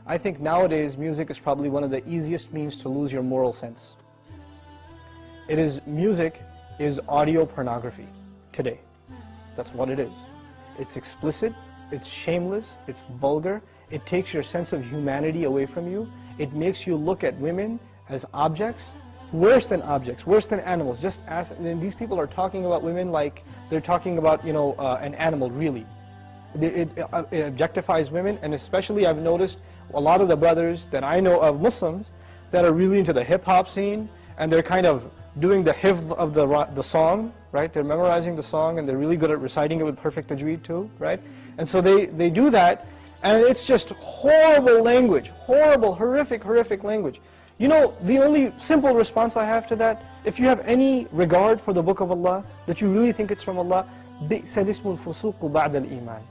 I think nowadays music is probably one of the easiest means to lose your moral sense. Music is audio pornography today. That's what it is. It's explicit, it's shameless, it's vulgar, it takes your sense of humanity away from you, it makes you look at women as objects, worse than animals. Just as, and these people are talking about women like they're talking about, an animal, really. It objectifies women, and especially I've noticed a lot of the brothers that I know of, Muslims, that are really into the hip-hop scene, and they're kind of doing the hifz of the song, right? They're memorizing the song, and they're really good at reciting it with perfect tajweed too, right? And so they do that, and it's just horrible language, horrible, horrific language. The only simple response I have to that, if you have any regard for the Book of Allah, that you really think it's from Allah, بِئْسَ الِاسْمُ الْفُسُوقُ بَعْدَ الْإِيمَانِ.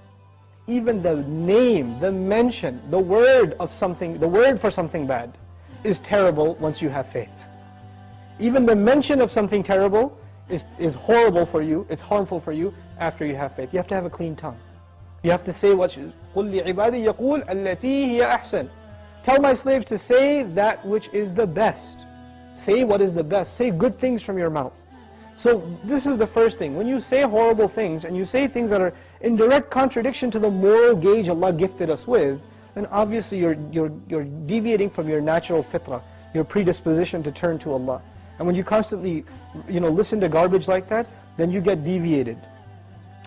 Even the name, the mention, the word for something bad is terrible once you have faith. Even the mention of something terrible is horrible for you, it's harmful for you after you have faith. You have to have a clean tongue. You have to say what قُلْ لِعِبَادِي يَقُولْ الَّتِي هِيَ أَحْسَنُ. Tell my slaves to say that which is the best. Say what is the best. Say good things from your mouth. So this is the first thing. When you say horrible things, and you say things that are in direct contradiction to the moral gauge Allah gifted us with, then obviously you're deviating from your natural fitrah, your predisposition to turn to Allah. And when you constantly listen to garbage like that, then you get deviated.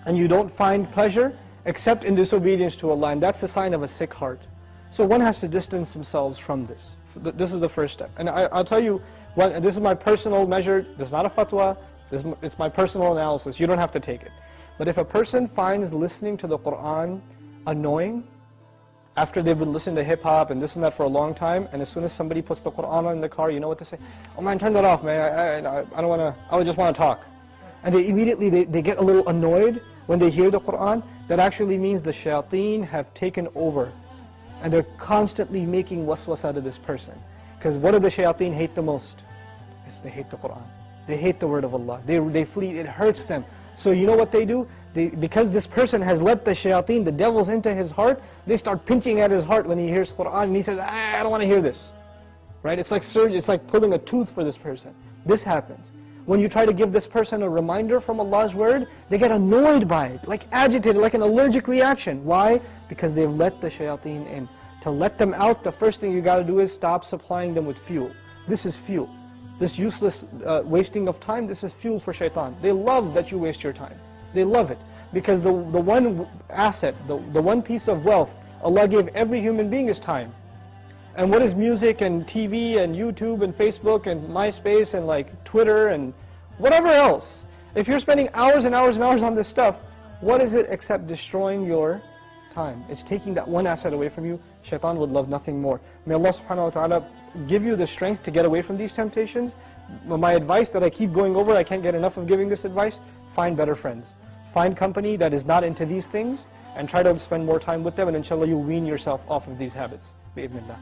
And you don't find pleasure except in disobedience to Allah, and that's a sign of a sick heart. So one has to distance themselves from this. This is the first step. And I'll tell you, this is my personal measure, this is not a fatwa, it's my personal analysis, you don't have to take it. But if a person finds listening to the Qur'an annoying, after they've been listening to hip-hop and this and that for a long time, and as soon as somebody puts the Qur'an on in the car, you know what to say? Oh man, turn that off, man, I don't want to, I just want to talk. And they immediately, they get a little annoyed when they hear the Qur'an. That actually means the shayateen have taken over. And they're constantly making waswas out of this person. Because what do the shayateen hate the most? They hate the Qur'an. They hate the word of Allah. They flee, it hurts them. So you know what they do? Because this person has let the shayateen, the devils, into his heart, they start pinching at his heart when he hears Qur'an, and he says, I don't want to hear this. Right? It's like surgery, it's like pulling a tooth for this person. This happens. When you try to give this person a reminder from Allah's word, they get annoyed by it, like agitated, like an allergic reaction. Why? Because they've let the shayateen in. To let them out, the first thing you got to do is stop supplying them with fuel. This is fuel. This useless wasting of time, this is fuel for shaitan. They love that you waste your time. They love it. Because the one asset, the one piece of wealth Allah gave every human being is time. And what is music and TV and YouTube and Facebook and MySpace and like Twitter and whatever else? If you're spending hours and hours and hours on this stuff, what is it except destroying your time? It's taking that one asset away from you. Shaitan would love nothing more. May Allah subhanahu wa ta'ala give you the strength to get away from these temptations. My advice that I keep going over, I can't get enough of giving this advice, find better friends. Find company that is not into these things and try to spend more time with them, and inshallah you'll wean yourself off of these habits. Bi-idhnillah.